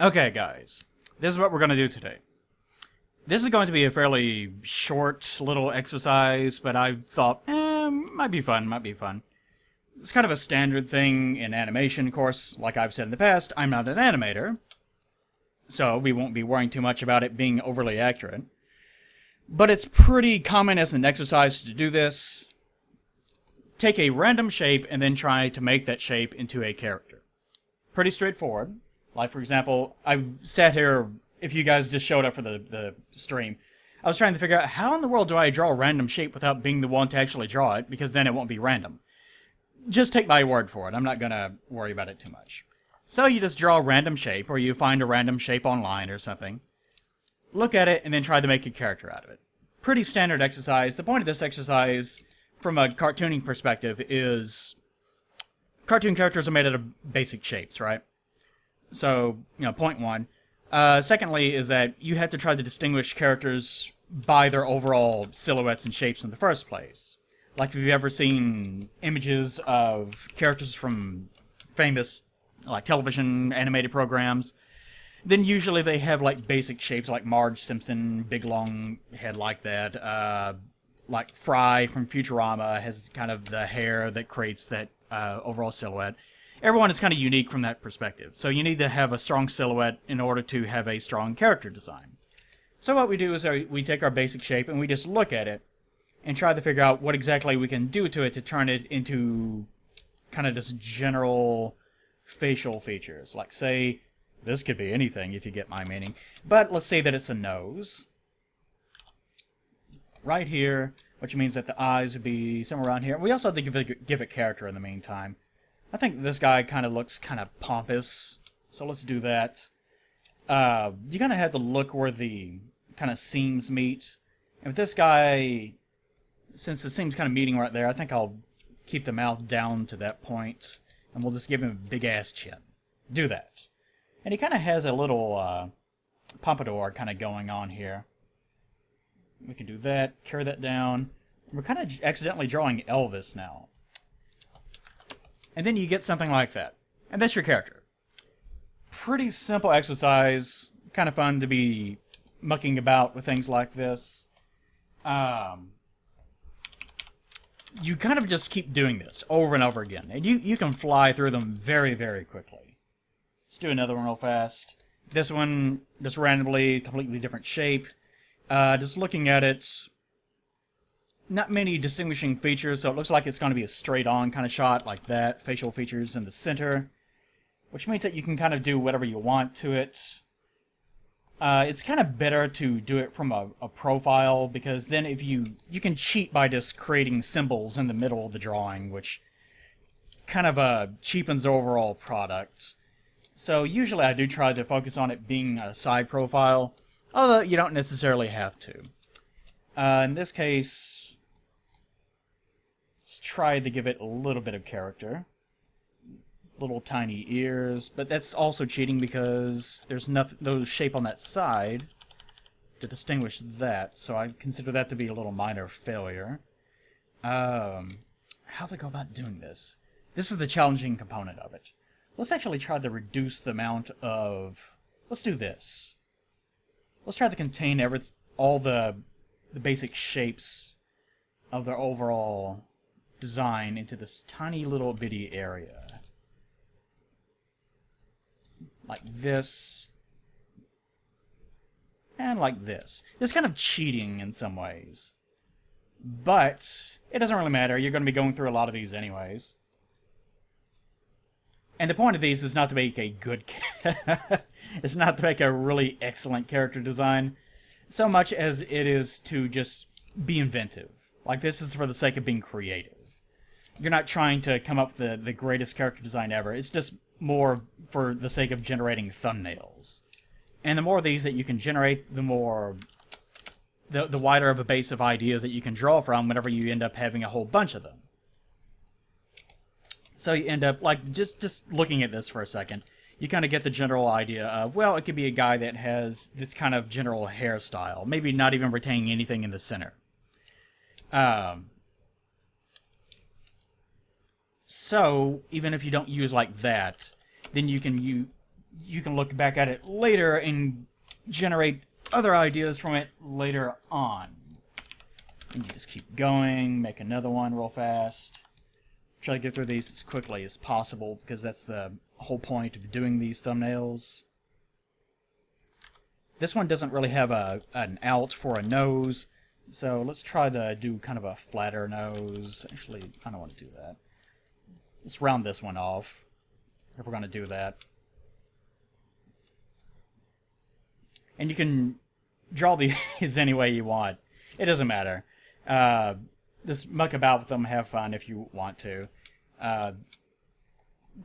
Okay, guys, this is what we're going to do today. This is going to be a fairly short little exercise, but I thought, might be fun, might be fun. It's kind of a standard thing in animation, of course. Like I've said in the past, I'm not an animator, so we won't be worrying too much about it being overly accurate. But it's pretty common as an exercise to do this. Take a random shape and then try to make that shape into a character. Pretty straightforward. Like, for example, I sat here, if you guys just showed up for the stream, I was trying to figure out how in the world do I draw a random shape without being the one to actually draw it, because then it won't be random. Just take my word for it. I'm not going to worry about it too much. So you just draw a random shape, or you find a random shape online or something. Look at it, and then try to make a character out of it. Pretty standard exercise. The point of this exercise, from a cartooning perspective, is cartoon characters are made out of basic shapes, right? So, point one. Secondly, is that you have to try to distinguish characters by their overall silhouettes and shapes in the first place. Like, if you've ever seen images of characters from famous, like, television animated programs, then usually they have, like, basic shapes, like Marge Simpson, big long head like that. Like Fry from Futurama has kind of the hair that creates that overall silhouette. Everyone is kind of unique from that perspective. So you need to have a strong silhouette in order to have a strong character design. So what we do is we take our basic shape and we just look at it and try to figure out what exactly we can do to it to turn it into kind of just general facial features. Like, say, this could be anything if you get my meaning. But let's say that it's a nose. Right here, which means that the eyes would be somewhere around here. We also have to give it character in the meantime. I think this guy kind of looks kind of pompous, so let's do that. You kind of have to look where the kind of seams meet. And with this guy, since the seam's kind of meeting right there, I think I'll keep the mouth down to that point, and we'll just give him a big-ass chin. Do that. And he kind of has a little pompadour kind of going on here. We can do that, carry that down. We're kind of accidentally drawing Elvis now. And then you get something like that. And that's your character. Pretty simple exercise. Kind of fun to be mucking about with things like this. You kind of just keep doing this over and over again. And you can fly through them very, very quickly. Let's do another one real fast. This one, just randomly, completely different shape. Just looking at it, not many distinguishing features, so it looks like it's going to be a straight-on kind of shot like that. Facial features in the center, which means that you can kind of do whatever you want to it. It's kind of better to do it from a profile, because then if you can cheat by just creating symbols in the middle of the drawing, which kind of cheapens the overall product. So usually I do try to focus on it being a side profile, although you don't necessarily have to. In this case, let's try to give it a little bit of character. Little tiny ears, but that's also cheating because there's no shape on that side to distinguish that, so I consider that to be a little minor failure. How do I go about doing this? This is the challenging component of it. Let's actually try to reduce the amount of... Let's do this. Let's try to contain all the basic shapes of their overall design into this tiny little bitty area. Like this. And like this. It's kind of cheating in some ways. But it doesn't really matter. You're going to be going through a lot of these anyways. And the point of these is not to make a good... it's not to make a really excellent character design, so much as it is to just be inventive. Like, this is for the sake of being creative. You're not trying to come up with the greatest character design ever. It's just more for the sake of generating thumbnails. And the more of these that you can generate, the more... The wider of a base of ideas that you can draw from whenever you end up having a whole bunch of them. So you end up, like, just looking at this for a second, you kind of get the general idea of, well, it could be a guy that has this kind of general hairstyle, maybe not even retaining anything in the center. So, even if you don't use like that, then you can you can look back at it later and generate other ideas from it later on. And you just keep going, make another one real fast. Try to get through these as quickly as possible, because that's the whole point of doing these thumbnails. This one doesn't really have an out for a nose, so let's try to do kind of a flatter nose. Actually, I don't want to do that. Let's round this one off, if we're going to do that. And you can draw these any way you want. It doesn't matter. Just muck about with them, have fun if you want to.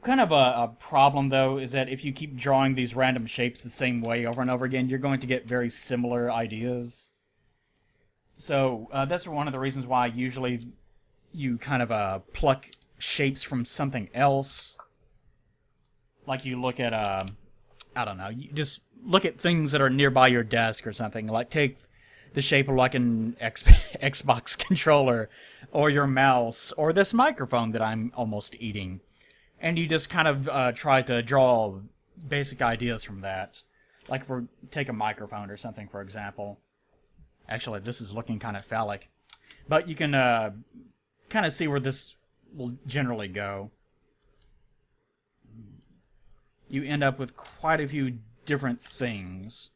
Kind of a problem, though, is that if you keep drawing these random shapes the same way over and over again, you're going to get very similar ideas. So that's one of the reasons why usually you kind of pluck shapes from something else. Like you look at, I don't know, you just look at things that are nearby your desk or something. Like take the shape of like an Xbox controller, or your mouse, or this microphone that I'm almost eating. And you just kind of try to draw basic ideas from that. Like take a microphone or something, for example. Actually, this is looking kind of phallic. But you can kind of see where this will generally go. You end up with quite a few different things.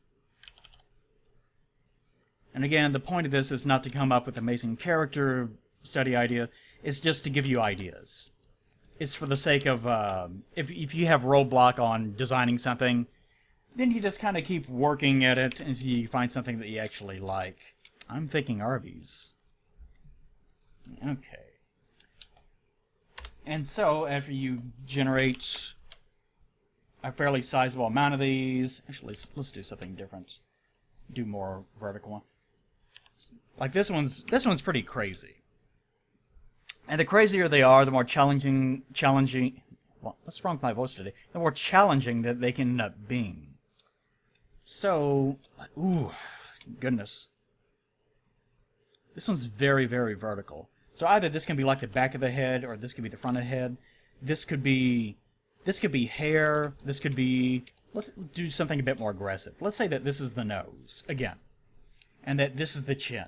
And again, the point of this is not to come up with amazing character study ideas. It's just to give you ideas. It's for the sake of, if you have roadblock on designing something, then you just kind of keep working at it until you find something that you actually like. I'm thinking Arby's. Okay. And so, after you generate a fairly sizable amount of these, actually, let's do something different. Do more vertical. Like this one's pretty crazy. And the crazier they are, the more challenging, well, what's wrong with my voice today? The more challenging that they can end up being. So, ooh, goodness. This one's very, very vertical. So either this can be like the back of the head, or this could be the front of the head. This could be hair. This could be, let's do something a bit more aggressive. Let's say that this is the nose, again. And that this is the chin.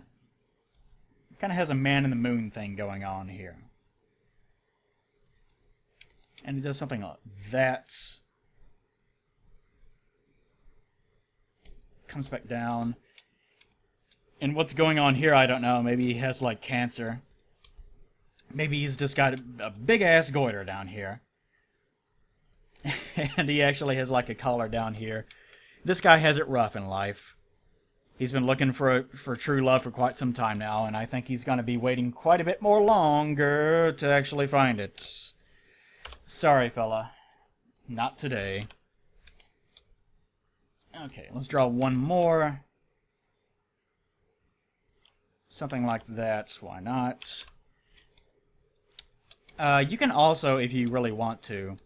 Kind of has a man in the moon thing going on here. And it does something like that. Comes back down. And what's going on here, I don't know. Maybe he has, like, cancer. Maybe he's just got a big-ass goiter down here. And he actually has, like, a collar down here. This guy has it rough in life. He's been looking for true love for quite some time now, and I think he's going to be waiting quite a bit more longer to actually find it. Sorry, fella. Not today. Okay, let's draw one more. Something like that. Why not? You can also, if you really want to...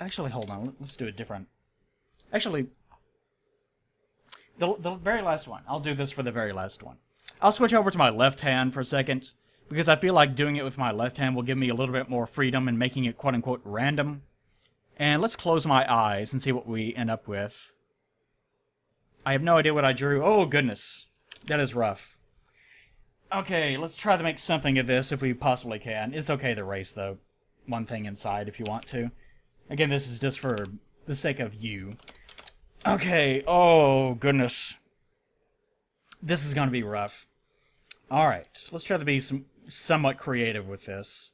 Actually, hold on. Let's do a different... Actually... The very last one. I'll do this for the very last one. I'll switch over to my left hand for a second, because I feel like doing it with my left hand will give me a little bit more freedom in making it quote-unquote random. And let's close my eyes and see what we end up with. I have no idea what I drew. Oh, goodness. That is rough. Okay, let's try to make something of this if we possibly can. It's okay to erase, though. One thing inside if you want to. Again, this is just for the sake of you. Okay, oh goodness. This is going to be rough. Alright, let's try to be somewhat creative with this.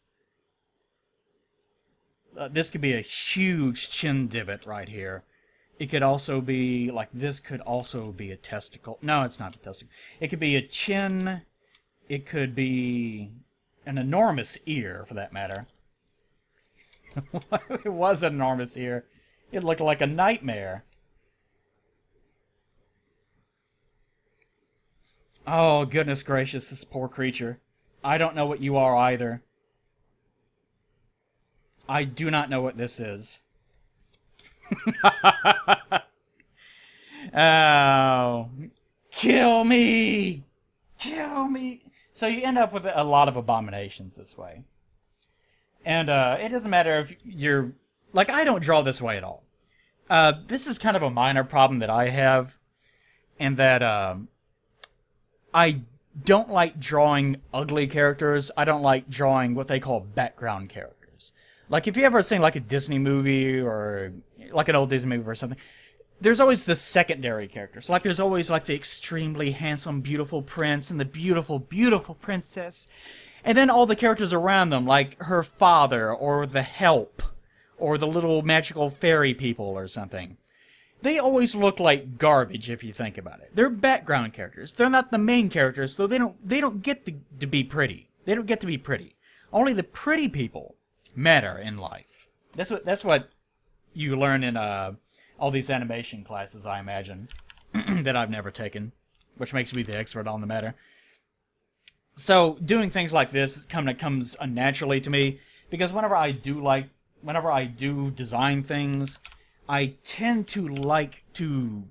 This could be a huge chin divot right here. It could also be, like this could also be a testicle. No, it's not a testicle. It could be a chin. It could be an enormous ear, for that matter. It was an enormous ear. It looked like a nightmare. Oh, goodness gracious, this poor creature. I don't know what you are either. I do not know what this is. Oh. Kill me! Kill me! So you end up with a lot of abominations this way. And it doesn't matter if you're... Like, I don't draw this way at all. This is kind of a minor problem that I have, in that I don't like drawing ugly characters. I don't like drawing what they call background characters. Like, if you ever seen like a Disney movie or like an old Disney movie or something, there's always the secondary characters. Like, there's always like the extremely handsome, beautiful prince and the beautiful, beautiful princess. And then all the characters around them, like her father or the help or the little magical fairy people or something. They always look like garbage if you think about it. They're background characters. They're not the main characters, so they don't get to be pretty. They don't get to be pretty. Only the pretty people matter in life. That's what you learn in all these animation classes, I imagine, that I've never taken, which makes me the expert on the matter. So doing things like this comes unnaturally to me, because whenever I do design things, I tend to like to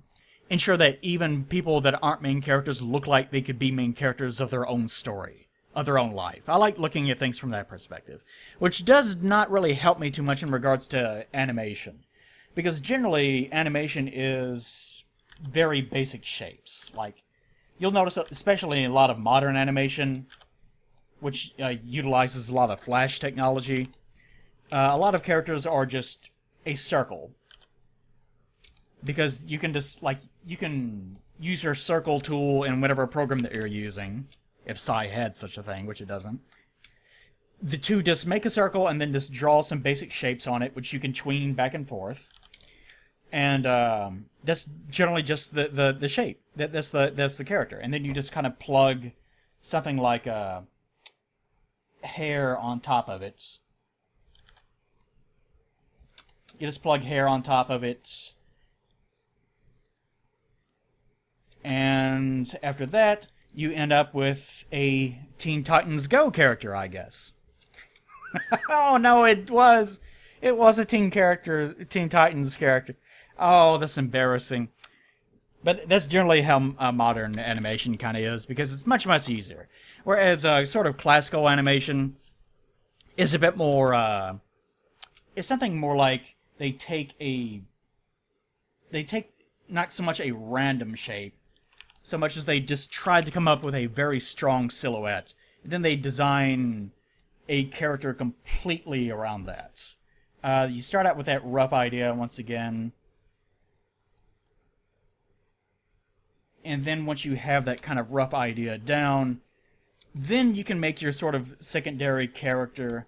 ensure that even people that aren't main characters look like they could be main characters of their own story, of their own life. I like looking at things from that perspective, which does not really help me too much in regards to animation, because generally animation is very basic shapes. Like, you'll notice, especially in a lot of modern animation, which utilizes a lot of flash technology, a lot of characters are just a circle. Because you can just, like, you can use your circle tool in whatever program that you're using, if Psy had such a thing, which it doesn't. To just make a circle and then just draw some basic shapes on it, which you can tween back and forth. And that's generally just the shape. That's the character. And then you just kind of plug something like hair on top of it. You just plug hair on top of it. And after that, you end up with a Teen Titans Go character, I guess. Oh no, it was a Teen Titans character. Oh, that's embarrassing. But that's generally how modern animation kind of is, because it's much, much easier. Whereas sort of classical animation is a bit more, it's something more like they take not so much a random shape, so much as they just tried to come up with a very strong silhouette. Then they design a character completely around that. You start out with that rough idea once again. And then once you have that kind of rough idea down, then you can make your sort of secondary character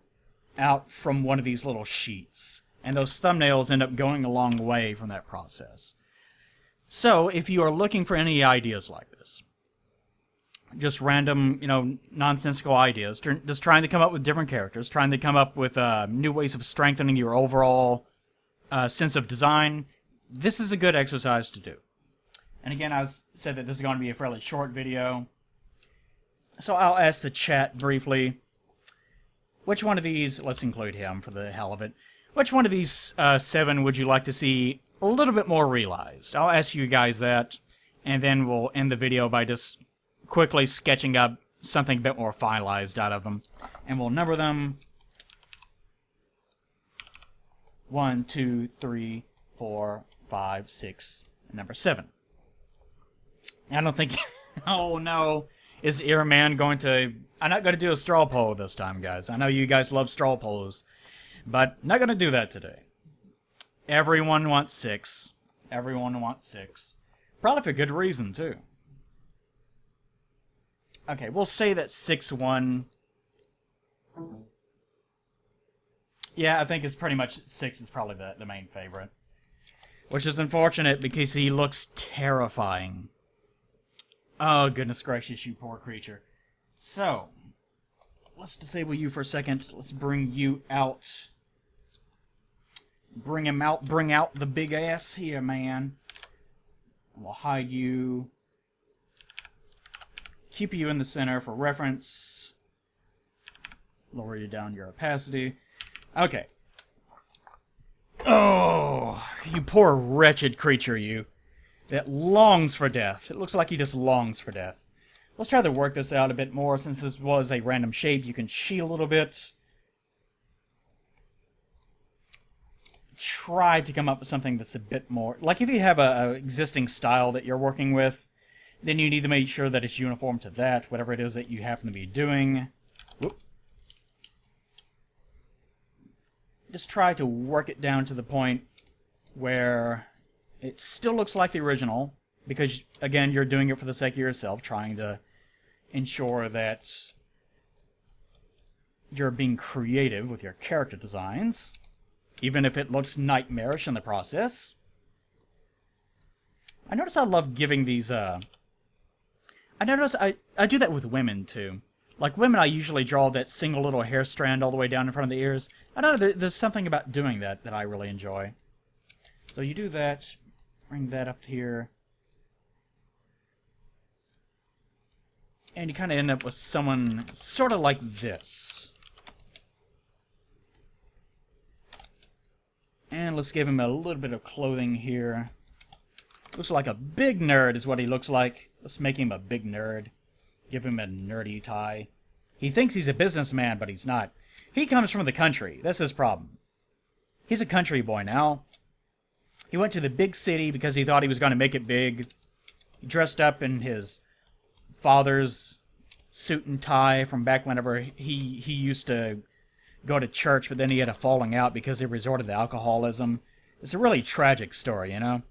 out from one of these little sheets. And those thumbnails end up going a long way from that process. So, if you are looking for any ideas like this, just random, nonsensical ideas, just trying to come up with different characters, trying to come up with new ways of strengthening your overall sense of design, this is a good exercise to do. And again, I said that this is going to be a fairly short video, so I'll ask the chat briefly, which one of these, let's include him for the hell of it, which one of these 7 would you like to see a little bit more realized? I'll ask you guys that, and then we'll end the video by just quickly sketching up something a bit more finalized out of them. And we'll number them 1, 2, 3, 4, 5, 6, and number 7. I don't think... Oh no. Is Earman going to... I'm not going to do a straw poll this time, guys. I know you guys love straw polls, but not going to do that today. Everyone wants 6. Everyone wants 6. Probably for good reason, too. Okay, we'll say that 6 won. Yeah, I think it's pretty much 6 is probably the main favorite. Which is unfortunate because he looks terrifying. Oh, goodness gracious, you poor creature. So, let's disable you for a second. Let's bring you out. Bring him out. Bring out the big ass here, man. We'll hide you. Keep you in the center for reference. Lower you down your opacity. Okay. Oh, you poor wretched creature, you. That longs for death. It looks like he just longs for death. Let's try to work this out a bit more. Since this was a random shape, you can cheat a little bit. try to come up with something that's a bit more... Like, if you have a existing style that you're working with, then you need to make sure that it's uniform to that, whatever it is that you happen to be doing. Whoop. Just try to work it down to the point where it still looks like the original, because, again, you're doing it for the sake of yourself, trying to ensure that you're being creative with your character designs, even if it looks nightmarish in the process. I notice I love giving these, I notice I do that with women, too. Like, women, I usually draw that single little hair strand all the way down in front of the ears. I don't know, there's something about doing that I really enjoy. So you do that, bring that up here, and you kind of end up with someone sort of like this. And let's give him a little bit of clothing here. Looks like a big nerd is what he looks like. Let's make him a big nerd. Give him a nerdy tie. He thinks he's a businessman, but he's not. He comes from the country. That's his problem. He's a country boy now. He went to the big city because he thought he was going to make it big. He dressed up in his father's suit and tie from back whenever he used to go to church, but then he had a falling out because he resorted to alcoholism. It's a really tragic story, you know?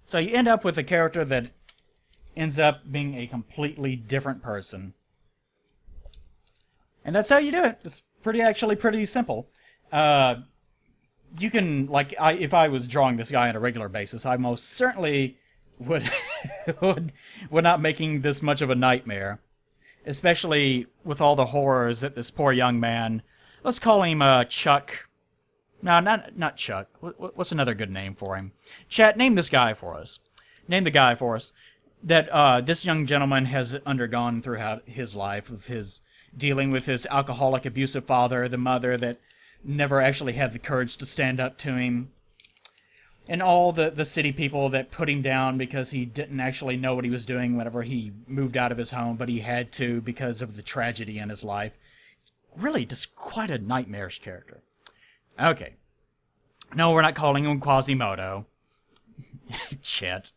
So you end up with a character that ends up being a completely different person. And that's how you do it. It's actually pretty simple. You can, like, if I was drawing this guy on a regular basis, I most certainly would would not making this much of a nightmare. Especially with all the horrors that this poor young man... Let's call him Chuck. No, not Chuck. What's another good name for him? Chat, name this guy for us. Name the guy for us that this young gentleman has undergone throughout his life, of his dealing with his alcoholic, abusive father, the mother that never actually had the courage to stand up to him, and all the city people that put him down because he didn't actually know what he was doing whenever he moved out of his home, but he had to because of the tragedy in his life. Really, just quite a nightmarish character. Okay. No, we're not calling him Quasimodo. Chet.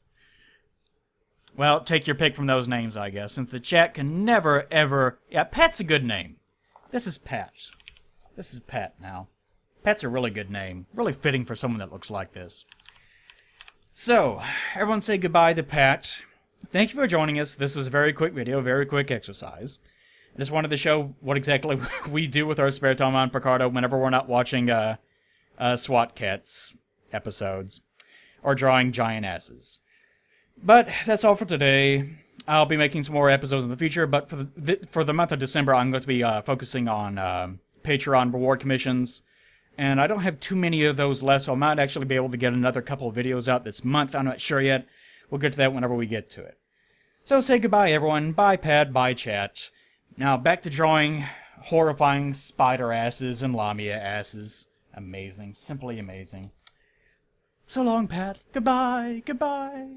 Well, take your pick from those names, I guess, since the chat can never, ever... Yeah, Pat's a good name. This is Pat. This is Pat now. Pat's a really good name. Really fitting for someone that looks like this. So, everyone say goodbye to Pat. Thank you for joining us. This was a very quick video, very quick exercise. I just wanted to show what exactly we do with our spare time on Picarto whenever we're not watching SWAT Cats episodes or drawing giant asses. But that's all for today. I'll be making some more episodes in the future, but for the month of December, I'm going to be focusing on Patreon reward commissions. And I don't have too many of those left, so I might actually be able to get another couple of videos out this month. I'm not sure yet. We'll get to that whenever we get to it. So say goodbye, everyone. Bye, Pat. Bye, chat. Now, back to drawing horrifying spider asses and lamia asses. Amazing. Simply amazing. So long, Pat. Goodbye. Goodbye.